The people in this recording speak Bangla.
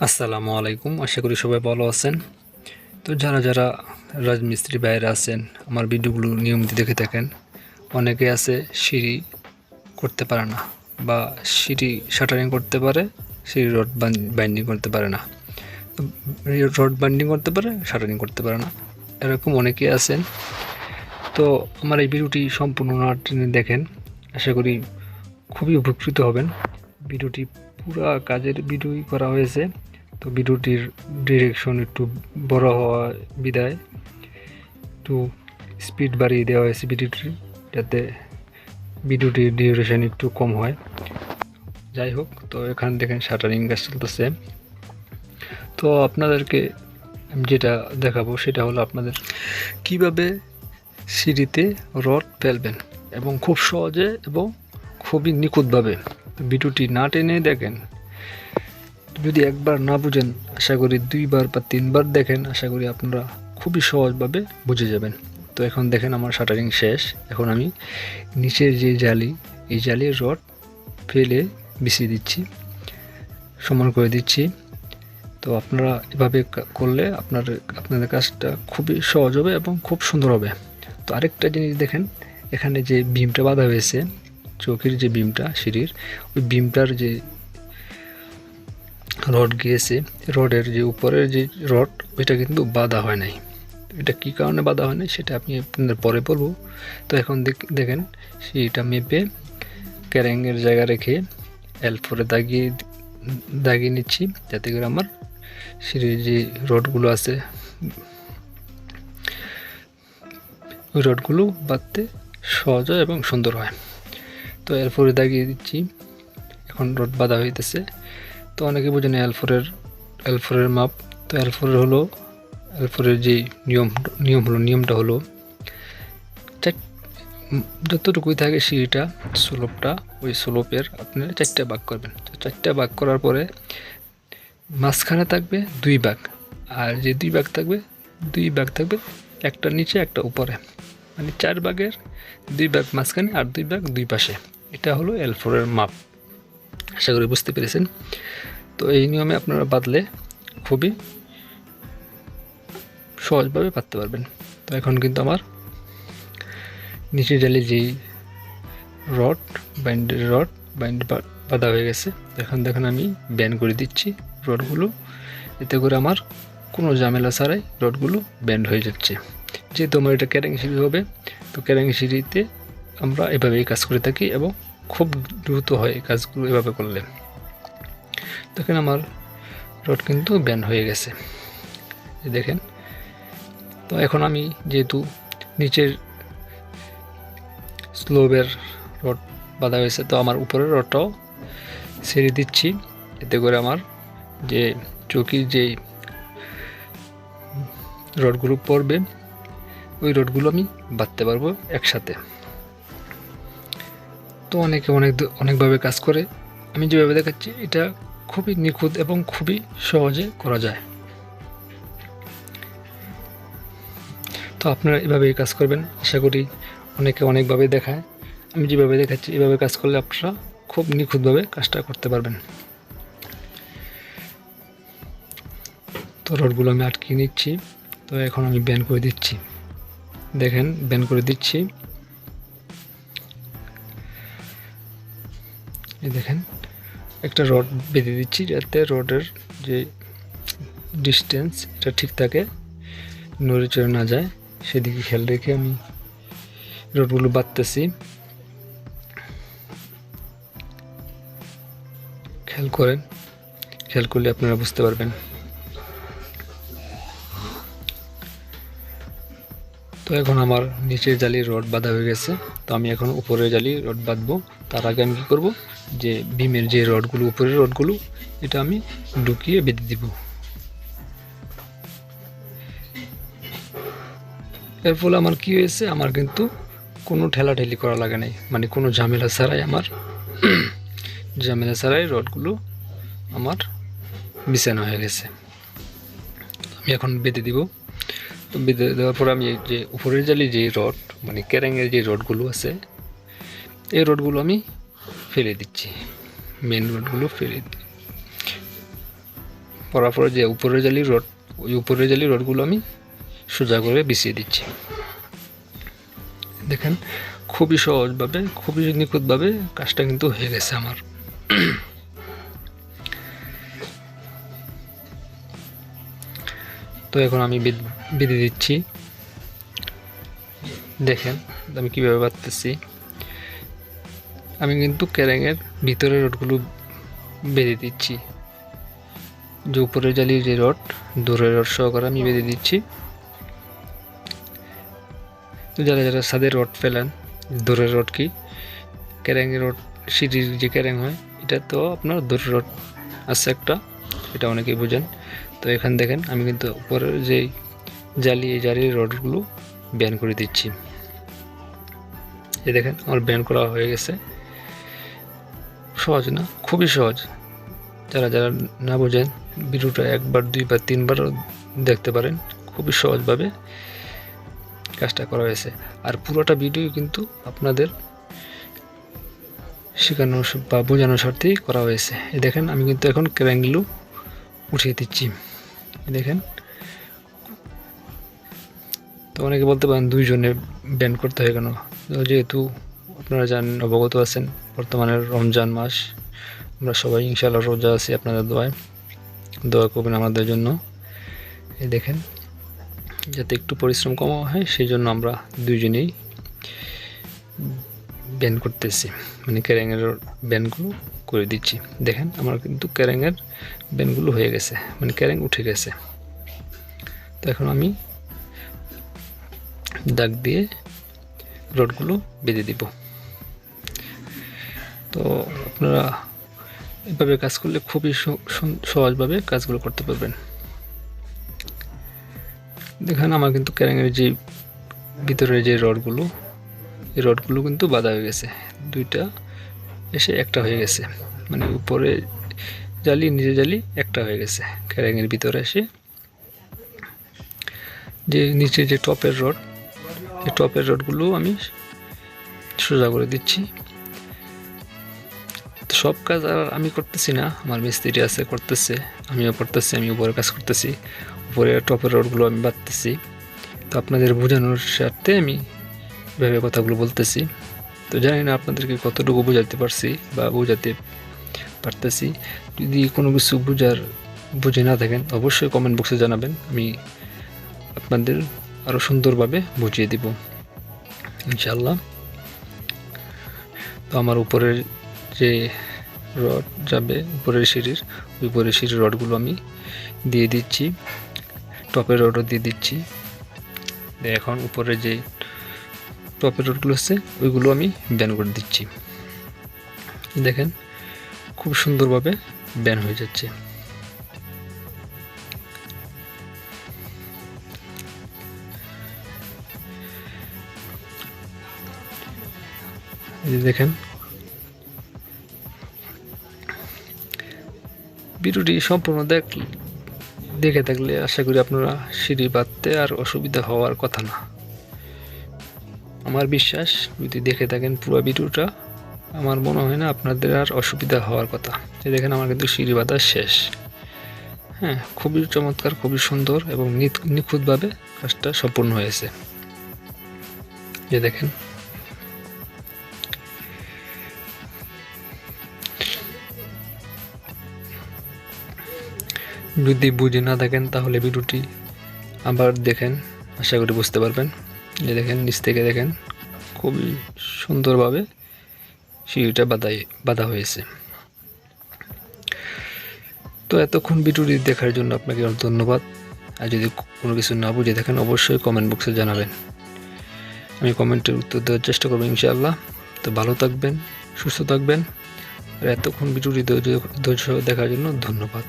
আসসালামু আলাইকুম, আশা করি সবাই ভালো আছেন। তো যারা রাজমিস্ত্রি ভাইয়েরা আছেন, আমার ভিডিওগুলো নিয়মিত দেখে থাকেন। অনেকে আছে সিঁড়ি করতে পারে না, বা সিঁড়ি শাটারিং করতে পারে, সিঁড়ি রড বাইন্ডিং করতে পারে না। তো রড বাইন্ডিং করতে পারে, শাটারিং করতে পারে না, এরকম অনেকে আছেন। তো আমার এই ভিডিওটি সম্পূর্ণ না টেনে দেখেন, আশা করি খুবই উপকৃত হবেন। ভিডিওটি পুরা কাজের ভিডিওই করা হয়েছে। তো ভিডিওটির ডিরেকশন একটু বড় হওয়া বিদায় একটু স্পিড বাড়িয়ে দেওয়া হয়েছে ভিডিওটির, যাতে ভিডিওটির ডিউরেশন একটু কম হয়। যাই হোক, তো এখানে দেখেন শাটারিং কাজ চলতেছে। তো আপনাদেরকে আমি যেটা দেখাবো সেটা হলো আপনাদের কিভাবে সিঁড়িতে রড ফেলবেন, এবং খুব সহজে এবং খুবই নিখুঁতভাবে। ভিডিওটি না টেনে দেখেন। যদি একবার না বুঝেন, আশা করি দুইবার বা তিনবার দেখেন, আশা করি আপনারা খুবই সহজভাবে বুঝে যাবেন। তো এখন দেখেন আমার শাটারিং শেষ। এখন আমি নিচের যে জালি, এই জালির রড ফেলে বিছিয়ে দিচ্ছি, সমান করে দিচ্ছি। তো আপনারা এভাবে করলে আপনাদের কাজটা খুবই সহজ হবে এবং খুব সুন্দর হবে। তো আরেকটা জিনিস দেখেন, এখানে যে বিমটা বাঁধা হয়েছে, চৌকির যে বিমটা সিঁড়ির, ওই বিমটার যে রড গিয়েছে, রডের যে উপরের যে রড, ওইটা কিন্তু বাঁধা হয় নাই। এটা কী কারণে বাঁধা হয় নাই সেটা আমি আপনাদের পরে বলবো। তো এখন দেখেন সেইটা মেপে ক্যারেঙ্গের জায়গা রেখে L4 দাগিয়ে নিচ্ছি, যাতে করে আমার সিঁড়ির যে রডগুলো আছে ওই রডগুলো বাঁধতে সহজ হয় এবং সুন্দর হয়। তো L4 দাগিয়ে দিচ্ছি, এখন রড বাঁধা হইতেছে। তো অনেকে বোঝেন L4 এর মাপ। তো L4 এর যে নিয়মটা হলো যতটুকুই থাকে সিঁড়িটা, স্লোপটা, ওই স্লোপের আপনারা 4টে ভাগ করবেন। তো 4টে ভাগ করার পরে মাঝখানে থাকবে 2 ভাগ, আর যে 2 ভাগ থাকবে একটা নিচে একটা উপরে, মানে 4 ভাগের 2 ভাগ মাঝখানে আর 2 ভাগ 2 পাশে। এটা হলো L4 এর মাপ। আশা করি বুঝতে পেরেছেন। তো এই নিয়মে আপনারা বাঁধলে খুবই সহজভাবে বাঁধতে পারবেন। তো এখন কিন্তু আমার নিচের জালে যেই বাইন্ড বাঁধা হয়ে গেছে। এখন দেখেন আমি ব্যান করে দিচ্ছি রডগুলো, এতে করে আমার কোনো ঝামেলা ছাড়াই রডগুলো ব্যান্ড হয়ে যাচ্ছে। যেহেতু আমার এটা ক্যারেং সিঁড়ি হবে, তো ক্যারেং সিঁড়িতে আমরা এভাবেই কাজ করে থাকি এবং খুব দ্রুত হয় কাজগুলো এভাবে করলে। দেখেন আমার রড কিন্তু ব্যান্ড হয়ে গেছে, দেখেন। তো এখন আমি যেহেতু নিচের স্লোবের রড বাঁধা হয়েছে, তো আমার উপরের রডটাও ছেড়ে দিচ্ছি, এতে করে আমার যে চৌকির যে রডগুলো পড়বে ওই রডগুলো আমি বাঁধতে পারবো একসাথে। তো অনেকে অনেকভাবে কাজ করে, আমি যেভাবে দেখাচ্ছি এটা খুবই নিখুঁত এবং খুবই সহজে করা যায়। তো আপনারা এভাবেই কাজ করবেন। আশা করি অনেকে অনেকভাবে দেখায়, আমি যেভাবে দেখাচ্ছি এভাবে কাজ করলে আপনারা খুব নিখুঁতভাবে কাজটা করতে পারবেন। তো রডগুলো আমি আটকিয়ে নিচ্ছি। তো এখন আমি ব্যান করে দিচ্ছি, দেখেন ব্যান করে দিচ্ছি। এই দেখেন একটা রড বেঁধে দিচ্ছি, যাতে রডের যে ডিস্টেন্স এটা ঠিক থাকে, নড়ে চড়ে না যায়, সেদিকে খেয়াল রেখে আমি রডগুলো বাঁধতেছি। খেয়াল করলে আপনারা বুঝতে পারবেন। তো এখন আমার নিচের জালির রড বাঁধা হয়ে গেছে। তো আমি এখন উপরের জালির রড বাঁধবো। তার আগে আমি কী করবো, যে বিমের যে রডগুলো, উপরের রডগুলো, এটা আমি ঢুকিয়ে বেঁধে দিব। এর ফলে আমার কি হয়েছে, আমার কিন্তু কোনো ঠেলাঠেলি করা লাগে নাই, মানে কোনো ঝামেলা ছাড়াই রডগুলো আমার বিছানো হয়ে গেছে। আমি এখন বেঁধে দিব। তো বেঁধে দেওয়ার পর আমি যে উপরের জালি যে রড, মানে ক্যারেঙের যে রডগুলো আছে, এই রডগুলো আমি ফেলে দিচ্ছি, মেন রডগুলো করার পরে যে উপরের জালির রড, ওই উপরের জালির রডগুলো আমি সোজা করে বিছিয়ে দিচ্ছি। দেখেন খুবই সহজভাবে, খুবই নিখুঁতভাবে কাজটা কিন্তু হয়ে গেছে আমার। তো এখন আমি বেঁধে দিচ্ছি। দেখেন আমি কীভাবে বাঁধতেছি। আমি কিন্তু ক্যারেঙের ভিতরের রডগুলো বেঁধে দিচ্ছি, যে উপরের জালির যে রড, দূরের রড সহকারে আমি বেঁধে দিচ্ছি। তো যারা যারা ছাদের রড ফেলেন, দূরের রড কি ক্যারেঙের রড, সিঁড়ির যে ক্যারেং হয়, এটা তো আপনার দূরের রড আছে একটা, এটা অনেকেই বোঝেন। তো এখানে দেখেন আমি কিন্তু উপরের যে জালি, এই জালির রডগুলো ব্যান করে দিচ্ছি। এই দেখেন আমার ব্যান করা হয়ে গেছে। সহজ না? খুবই সহজ। যারা যারা না বোঝেন, ভিডিওটা একবার, দুইবার, তিনবার দেখতে পারেন। খুবই সহজভাবে কাজটা করা হয়েছে। আর পুরোটা ভিডিও কিন্তু আপনাদের শেখানো বা বোঝানোর স্বার্থেই করা হয়েছে। এই দেখেন আমি কিন্তু এখন ক্যারেংগুলো উঠিয়ে দিচ্ছি। দেখেন, তো অনেকে বলতে পারেন দুইজনে ব্যান্ড করতে হয় কেন? যেহেতু আপনারা জানেন, অবগত আছেন, বর্তমানে রমজান মাস, আমরা সবাই ইনশাআল্লাহ রোজা আছি। আপনাদের দোয়া করবেন আমাদের জন্য। এই দেখেন, যাতে একটু পরিশ্রম কম হয় সেই জন্য আমরা দুইজনেই ব্যান্ড করতেছি, মানে ক্যারেঙের ব্যান্ডগুলো করে দিচ্ছি। দেখেন আমার কিন্তু ক্যারেঙের ব্যান্ডগুলো হয়ে গেছে, মানে ক্যারেং উঠে গেছে। তো এখন আমি দাগ দিয়ে রডগুলো বেঁধে দিব। তো আপনারা এভাবে কাজ করলে খুবই সহজভাবে কাজগুলো করতে পারবেন। দেখেন আমার কিন্তু ক্যারেঙের যে ভিতরে যে রডগুলো, এই রডগুলো কিন্তু বাঁধা হয়ে গেছে। দুইটা এসে একটা হয়ে গেছে, মানে উপরে জালি, নিচে জালি একটা হয়ে গেছে। ক্যারেঙের ভিতরে এসে যে নিচে যে টপের রড, এই টপের রডগুলো আমি সোজা করে দিচ্ছি। সব কাজ আর আমি করতেছি না, আমার মিস্ত্রি আছে করতেছে, আমিও করতেছি, আমি উপরে কাজ করতেছি, উপরে টপের রডগুলো আমি বাঁধতেছি। তো আপনাদের বোঝানোর স্বার্থে আমি এভাবে কথাগুলো বলতেছি। তো জানি না আপনাদেরকে কতটুকু বোঝাতে পারছি বা বোঝাতে পারতেছি। যদি কোনো কিছু বুঝে না থাকেন, অবশ্যই কমেন্ট বক্সে জানাবেন, আমি আপনাদের আরও সুন্দরভাবে বুঝিয়ে দিব ইনশাআল্লাহ। তো আমার উপরের যে রড যাবে উপরের সিঁড়ির, ওই উপরের সিঁড়ির রডগুলো আমি দিয়ে দিচ্ছি, টপের রডও দিয়ে দিচ্ছি। এখন উপরে যে টপের রডগুলো আছে ওইগুলো আমি ব্যান করে দিচ্ছি। দেখেন খুব সুন্দরভাবে ব্যান হয়ে যাচ্ছে। দেখেন ভিডিওটি সম্পূর্ণ দেখে থাকলে আশা করি আপনারা সিঁড়ি বাঁধতে আর অসুবিধা হওয়ার কথা না। আমার বিশ্বাস, যদি দেখে থাকেন পুরো ভিডিওটা, আমার মনে হয় না আপনাদের আর অসুবিধা হওয়ার কথা। দেখেন আমার কিন্তু সিঁড়ি বাঁধা শেষ। হ্যাঁ, খুবই চমৎকার, খুবই সুন্দর এবং নিখুঁতভাবে কাজটা সম্পূর্ণ হয়েছে। যে দেখেন যদি বুঝে না থাকেন তাহলে ভিডিওটি আবার দেখেন, আশা করি বুঝতে পারবেন। যে দেখেন নিচ থেকে দেখেন খুবই সুন্দরভাবে সিঁড়িটা বাঁধা হয়েছে। তো এতক্ষণ ভিডিওটি দেখার জন্য আপনাকে ধন্যবাদ। আর যদি কোনো কিছু না বুঝে থাকেন অবশ্যই কমেন্ট বক্সে জানাবেন, আমি কমেন্টের উত্তর দেওয়ার চেষ্টা করবো ইনশাআল্লাহ। তো ভালো থাকবেন, সুস্থ থাকবেন। আর এতক্ষণ ভিডিওটি ধৈর্য দেখার জন্য ধন্যবাদ।